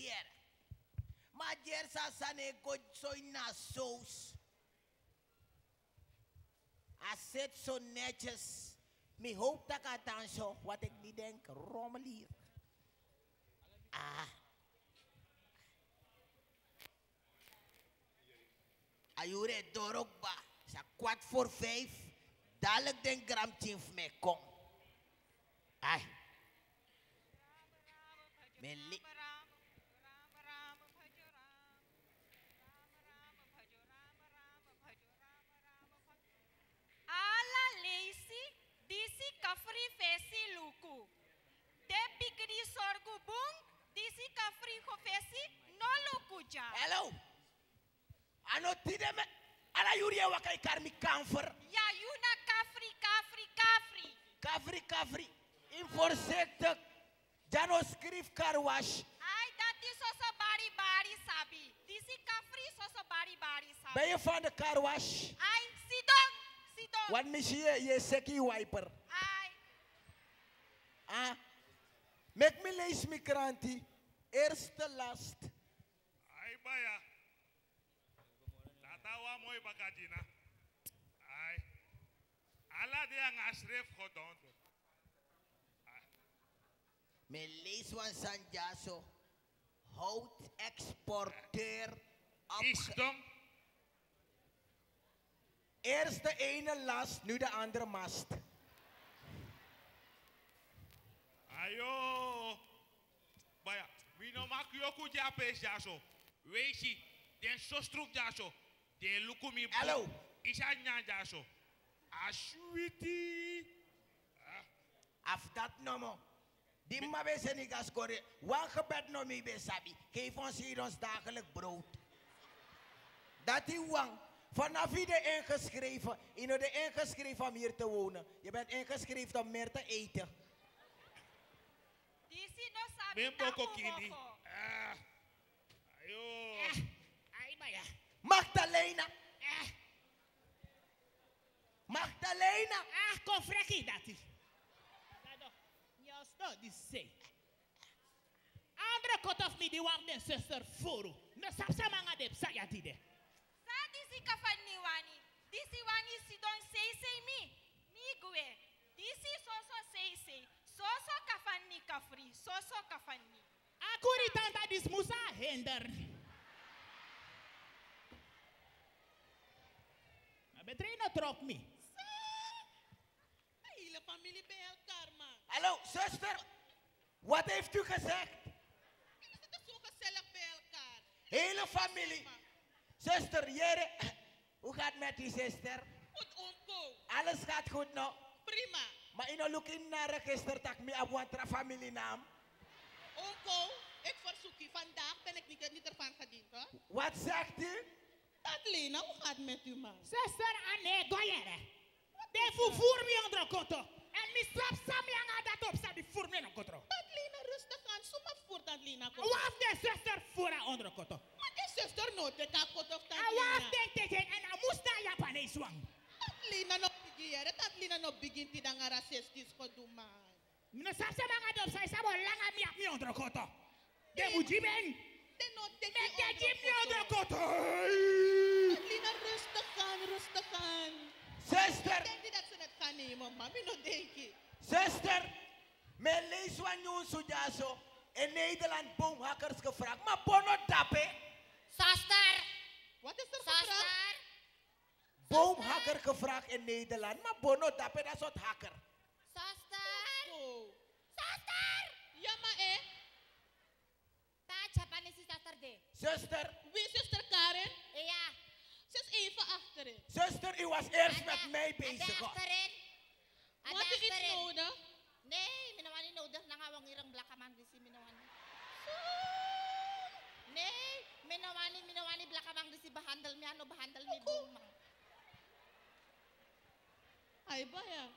Jer. Maar Jer sa sane god zo na saus. Hij zit zo netjes. Ik hoop dat ik dan zo, wat ik niet denk, rommelier. Ayure dorokba. Sa 4:45. Dadelijk den gram tien me kom. Ai. Meli. Ala leisi, disi kafri fesi luku. De pikri sorgu bung, disi kafri fesi no luku ja. Hello. Ano tide me. Ala yuri wakai karmi kamfer. Ja, yuna kafri. Kafri. In voorzichtig. Jano skrif karwash. Ai, dat is so bari sabi. Disi kafri so bari sabi. Ben je van de karwash? Ai, sidong. Wat mis je seki wiper? Ai. Met me lees mi kranti. Eerste last. Ai baya. Tatawa mooi bagadina. Ai. Ala de ang asref godon. Me lees wan sanjaso. Hout exporteur. Isdom. Eerst de ene last, nu de andere mast. Ayo. Baya. We no mak yoku japes jaso. Weesi. Den so struk jaso. Den lukumi. Hello. Isa nya jaso. Ashwiti. Af dat nomo. Die ma wezen niet als korre. Wan gebed no mi be sabi. Geef ons hier ons dagelijk brood. Dat die wang. Vanaf wie de ingeschreven. Je bent ingeschreven om hier te wonen. Je bent ingeschreven om meer te eten. Disi no sabi Ben taku boko kindi. moko. Ayo. Ai baya. Magdalena. Magdalena. Kom freki dati. Jou sto die say. Andre kot of me die wang den sister furu. No sapsa manga de sayati de. Sa disi kafani wani. Disi wani sidon sei mi. Mi gue. Disi soso sei. Soso kafani kafri. Soso kafani. Akuri tanta dis musa hinder. Betrainer trok me. De hele familie bij elkaar, man. Hallo, zuster. Wat heeft u gezegd? We zitten zo gezellig bij elkaar. Hele familie. Zuster, Jere. Hoe gaat het met die zuster? Goed, omko. Alles gaat goed nog. Prima. Maar in look in naar register tak me abwantra familienaam. Omko, ik verzoek u. Vandaag ben ik niet ervan gediend, hoor. Wat zegt u? Adelina, hoe gaat het met u, man? Sister ane goyere. De fufur mi andro koto. En mi slap sam yanga dat op sa di fur mi no kotro. Adelina, rustig aan. Zomaar voort, Adelina. Waf de sister fura andro koto. Maar die zuster nooit de kakot of A waf Adelina. den teken en a musta yapane swang. Adelina no begin. Adelina no begin ti danga racistis ko do, man. Mino sapsa manga dop sa isa bo langa mi ap mi andro koto. De mujiben. De no de Me de jim mi andro koto. Adelina, rustig aan. Zuster. Ik denk niet dat ze het gaan nemen, man. Ik nog denk ik. Zuster. Men lees van jou sujaso. In Nederland boomhakkers gevraagd. Maar bono dape. Saster. Wat is er gevraagd? Boomhakker gevraagd in Nederland. Maar bono dape, dat is wat hakker. Saster. Oh. Saster. Ja, maar Ta Japanese saster de. Zuster. wie is zuster Karen? Ja. Ze is even achterin. Zuster, u was eerst met mij bezig. hoor. Wat is iets nodig? Nee, minawani nodig na nga wang irang blakaman disi minawani. Nee, minawani blakaman disi bahandal mi ano bahandal mi bumang. Ay, baya.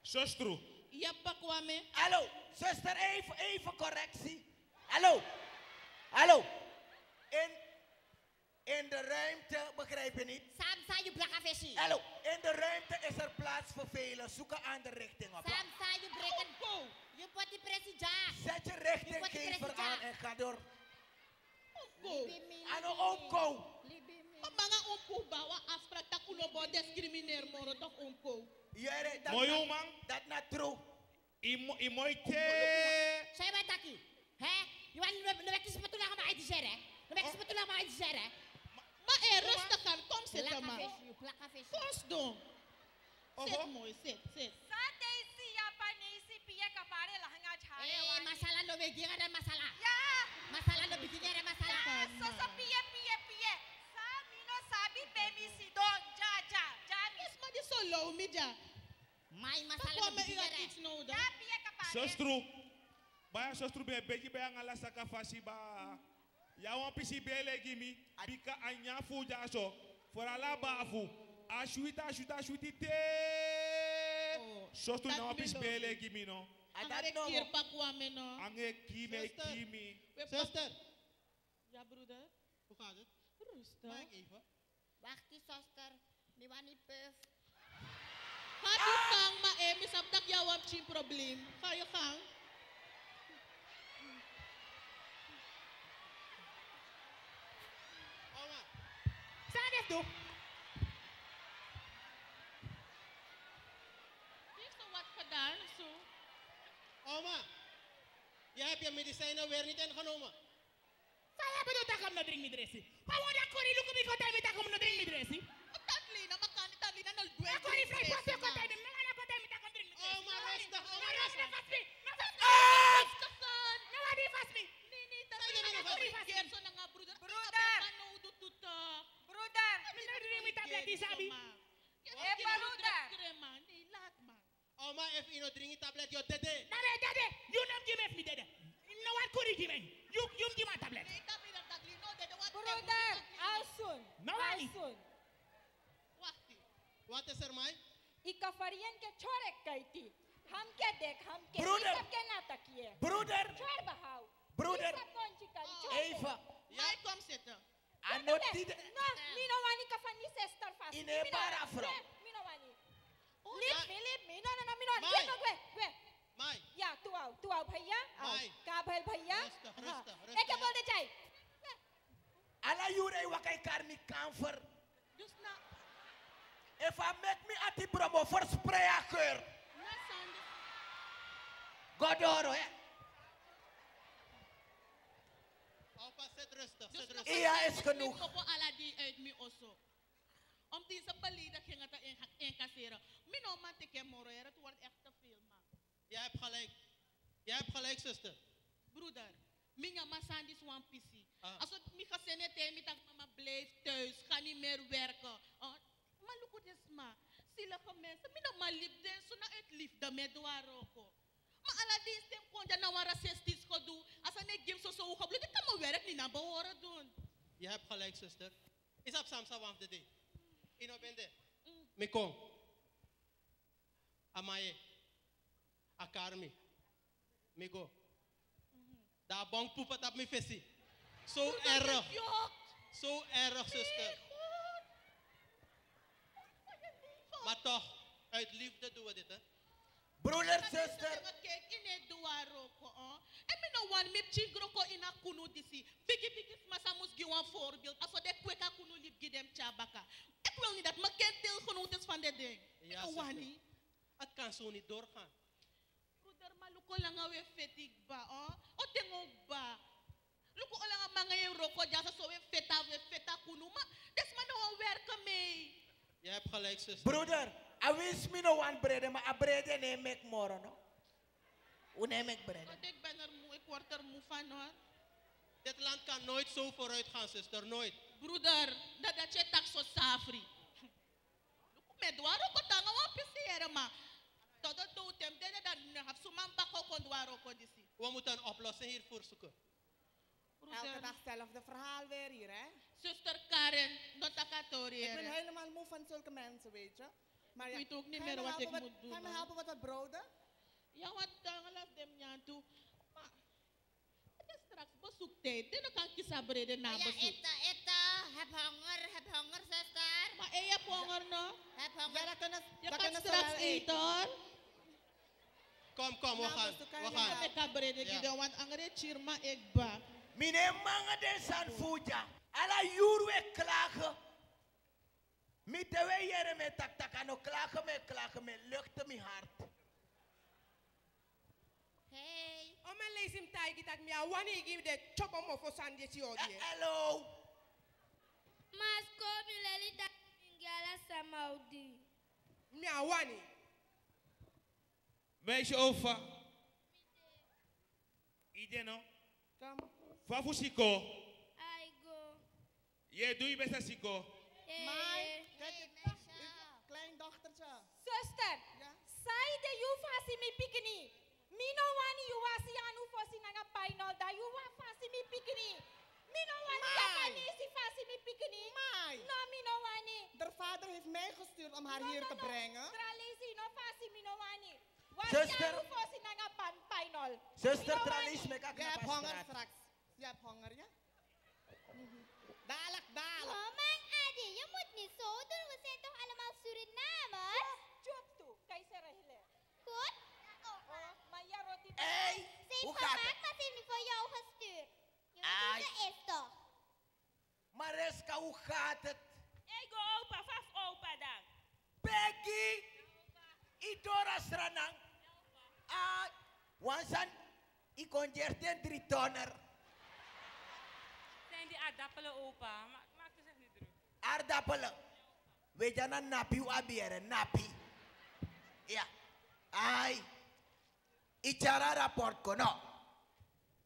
Sostru. Ja, pakwame. Hallo, zuster, even correctie. Hallo. In de ruimte, begrijp je niet? Samsa you blakafeshi. Hallo, in de ruimte is er plaats voor velen. Zoek een andere richting op. Samsa you break Oh, You put wat die president. Zet je richtinggever aan en ga door. Go. Ano omko. Mga omko ba wa afspraak tak ulo bo discrimineer moro toch omko. Jere, Mooi man. dat not true. Imoite. Saya bataki. Hè? Je want nu werkt het betul maar uit te zeggen. Nu werkt het betul maar uit te zeggen. Maar rustig aan, kom zitten maar. Kom doen. Zit mooi, zit. Sadesi ya panesi piye kapare lahanga chare Eh, wani. masalah lo begini ada masalah. Ya. Masalah lo begini ada masalah. So piye. Sa mino sabi bemi sidon ja mi. Yes, maar die zo low media. Mai Tak masalah wa lo me begini ira ada. iets nodig. Ja piye kapare. Sostru. Baya sostru be beji be angala saka fasi ba. Ya wan pisi be legi mi. Bika anya fu jaso. Fora la bafu. Ashuiti te. Sostru dat na wan pisi milo. be legi mi no. Andere keer pak kwame no. Ange kimi. Zuster, Ja, broeder. hoe gaat het? Rustig. Mag ik even? Wacht die zuster. Die wani puff. Ga je gang, maar misap dat jou hebt geen probleem. Ga je gang. Oma, Saan is doe. Heeft ze wat gedaan, zo? oma, je hebt je medicijnen weer niet ingenomen. Saya bedoel tak om no drink midresi. Gewoon dat kori luku mi kotai mi tak om no drink midresi. Tatlina, makani tatlina, nol dwe. Dat kori fly poste kotai mi. Nala kotai mi tak om drink midresi. Oma, rustig, oma, No rustig. fast me. No fast me. Kasan. No wadi fast me. Nee, Sige, tatlina, sige, kori sige. gerso na nga, broeder. Broeder. Ano, tututa. Broeder. Mi no drink mi tablet di sabi. Eh, broeder. Nee, laat maar. Oma, if you don't drink tablet, you're dead. Dade. You nom give me dede. No one kori give me. You give me tablet. Nee, tatlina, tatlina, no, dede, wat Broeder. Alsun. No wani. Alsun. Wacht. Wat is er, mij? Ikafarian ke chorek kaiti. हम क्या देख हम क्या Broeder. सब क्या नाटक किए Broeder, छोड़ बहाव Broeder. सब कौन ची करी छोड़ Eva. Jij kom zitten. Ano tide. no mino wani kafani sister fast Ine bara afro. mino wani Oh, leave me no mino wani Mai. gue Mij, या तू आओ भैया आओ Mai. का भैल भैया Rustig, हाँ। rustig, ए क्या rustig. बोल दे जाए Ala yure wakai karmi kamfer. Dus na If I make me ati promo for spray a keur. Sande. Godoro, eh. opa, zit rustig, Dus zit na rustig. Iya is genoeg. Ik op ala die uit me osso. Om deze beleden ging het incasseren. Mino man te ken moreren, het wordt echt te veel man. Jij hebt gelijk. Jij hebt gelijk, zuster. Broeder, minja masan is one PC. Ah. Als het mi gezegd heeft, mi tak mama blijf thuis, ga niet meer werken. Maar look at this ma. Zielige mensen, mi no maar lief den, zo na uit liefde met doaroko. Maar ala die stem kon je nou een racistisch gedoe. Als een ik zo zo gebloed, ik kan mijn werk niet naar behoren doen. Je hebt gelijk, zuster. Is op Samsa one of the day. Ino bende. Mikong. Amaye. Akarmi. Migo. Da bong poepet op mijn visie. Zo erg. Zo erg, zuster. Maar toch, uit liefde doen we dit, hè? Broeder, sister. Kijk, in het doaroko. En mi no wan mi chigroko in a kunu disi. Bigi masa mus gi een voorbeeld. Als we de kweka kunu liep gidem chabaka. Ik wil niet dat mijn kind deelgenoot is van dit ding. Ja, No zuster. wani. Het kan zo niet doorgaan. Broeder, maar luko lang we fetik ba, o tengo ba. Luko lang mga euroko jasa so we feta kunu ma. Des man no werken mee. Je hebt gelijk, zuster. Broeder, I wish me no one bread, maar a bread ne make more, no? Une make bread. Want ik ben er moe, ik word er moe van hoor. Dit land kan nooit zo vooruit gaan, zuster. Nooit. Broeder, dat je tak so safri. Luko me dwaro ko tanga wa pisiere ma. Todo to tem dene dan haf suman bako kon dwaro ko disi. We moeten een oplossing hiervoor zoeken. Elke Broeder, dag hetzelfde verhaal weer hier, hè? zuster Karen, notakatori. Ik ben helemaal moe van zulke mensen, weet je. Maar Ik weet ook niet ga je meer me wat ik helpen moet doen, Ga je me hoor. helpen met wat broden? Ja, wat dan las dem nyan toe. Maar het is straks bezoektijd. Dan kan kiezen brede na Ya, bezoek. eta. Heb honger, zuster. Maar je hebt honger no? Heb Ja, honger. dat kunnen Je dat kan kunnen ze straks wel eten hoor. Kom, we gaan. We gaan. Ik ga brede Ja. gidan, want angere chirma ik ba. Mine manga de san fuja. Ala yurwe klagen. Mite we jere me tak tak ano klagen me lucht me hart. Hey. Om mijn lees hem tijd dat mij wanneer ik de chop om voor Sandy zie je. Hello. Mas come leli da ngala samaudi. Mij wanneer. Meisje over. Ide no. Kom. Fafu siko. I go. Je doe je best siko. Mai, kijk, kleindochtertje. Zuster, Ja? sai de you fasi mi pikini. Mi no wani you wasi anu fosi nanga painol da you wa fasi mi pikini. Mi no wani Mai. Japanese fasi mi pikini. Mai. No mi no wani. De vader heeft mij gestuurd om haar hier te brengen. Tralisi no fasi mi no wani. Wasi Zuster. anu fosi nanga painol. Zuster Mi no Tralis wani. me kak Jij na hebt honger pastraat. straks. Je hebt honger, ja? Dadelijk, dadelijk. Oh, mijn Adi, je moet niet zo doen. We zijn toch allemaal Surinamers? Job toe, keizer hele. Goed? Oh, maar ja roti. Hey, Ze hoe heeft gaat gemaakt, het? maar ze heeft niet voor jou gestuurd. Je weet Ai. hoe ze is toch? Mareska, hoe gaat het? Ik go opa, faf opa dan. Peggy, idora sranan. Ah, wansan, ik conjerte een 3-tonner. Zijn die aardappelen opa? Maak er zich niet druk. Aardappelen. Weet je dan napi u abieren, napi. Ja. Ai. Ichara rapport kono.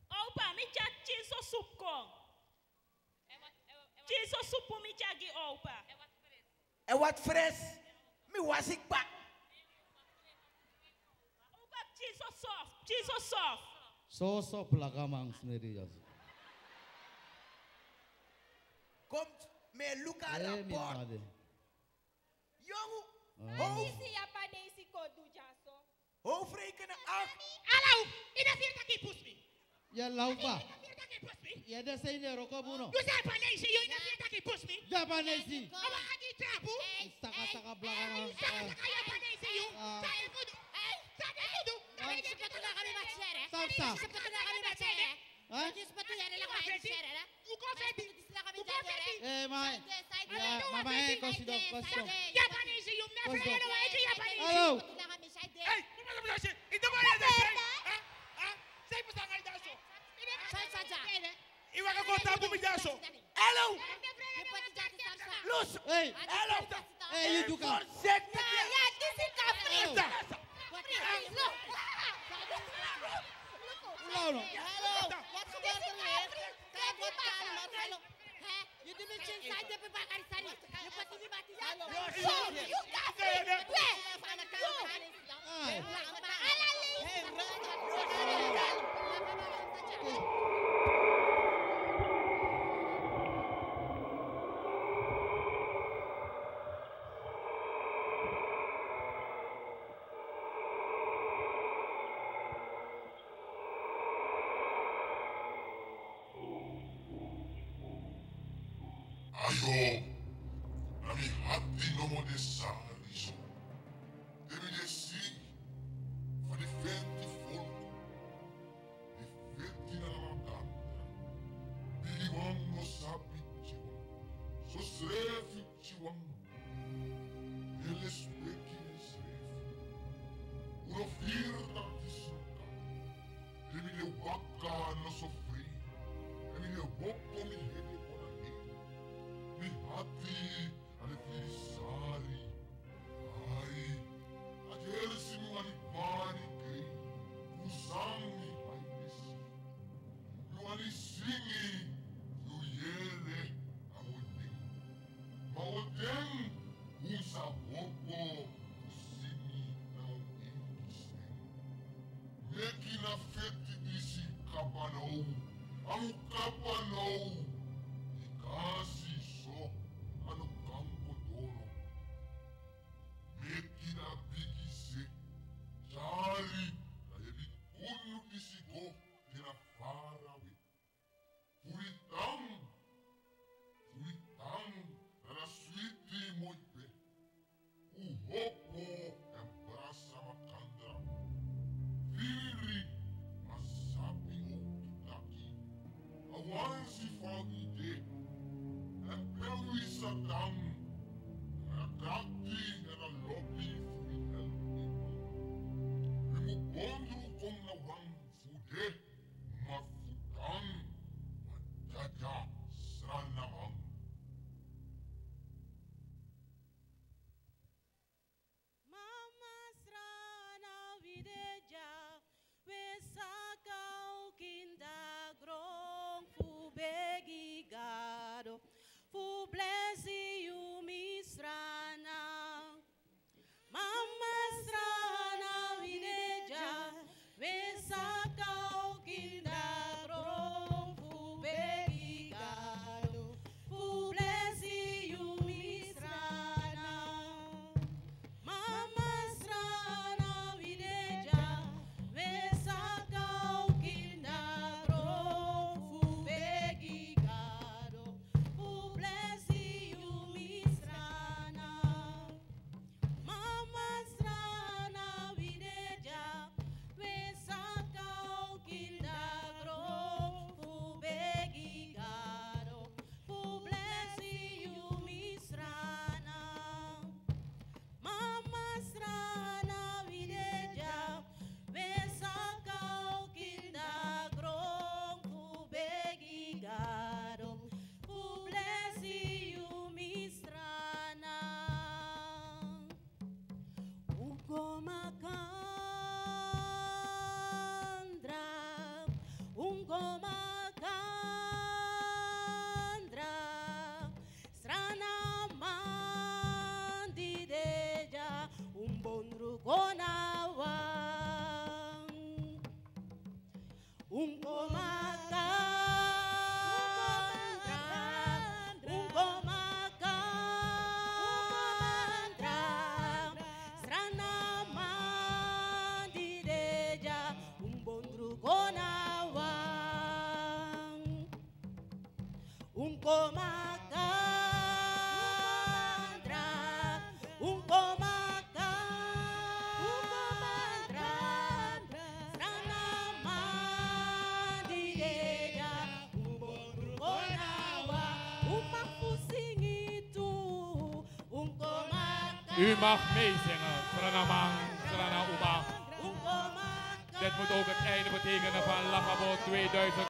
Opa, mi cha chiso soep kong. Chiso soep mi cha gi opa. En wat fris. Mi was ik bak. Opa, chiso soft, chiso soft. So plagamang smerias. Kom, me luka rapport. Minade. Jongen, Isi Japanese ko du jaso. hoofdrekenen af. Hallo, ina vier taki push me. Ya laupa. Ina vier taki push me. Ya de seine rokobuno. You say Japanese, you ina vier taki push me. Japanese. Ama agi trapu. Saka plagamang. Saka Japanese you. Saya kudu. Saya kudu. Sepatu kami macere. Salsa. Sepatu kami macere. Hah? Sepatu yang adalah kami macere. Uko feti. Uko feti. Mai. Ya, mama kosido. Japanese you never Kosto. know why Japanese. Halo. Hey, mama belasje. Itu mana ada sih? Saya pesan aja so. Iwa ka kota bu bijaso. Hello. Los. Hey. Hello. Hey, you do come. Forsek me. Ya, this is Capri. Hello. Hello. Wat gebeurt er weer? Kijk wat kalmer. Hallo. Hè? Je doet met je inside de bepakker sani. Je pati di mati. Yo, You Ai. Ayo, nami hati nomo de sariso. Demi de si, van de venti volk, de venti na namandanda. Bili wang no sabi chiwang, so srefi chiwang. Ele speki en srefi. Uno firta tisoka. Demi de waka no sofri. Demi de woko mi hede kona ni. Mi hati ane filisari. Ai, ajer simi wani bani kei. Usangi hai nesi. Yu wani singi. Yu yere amodeng. Maodeng. Usa wopo. Usini na ingise. un comandra, un comandra, sranan mandireya, un Bondru konawa, un magpusingitu, un comandra. U mag meezingen, Suriname, Dit moet ook het einde betekenen van Lagabo 2000.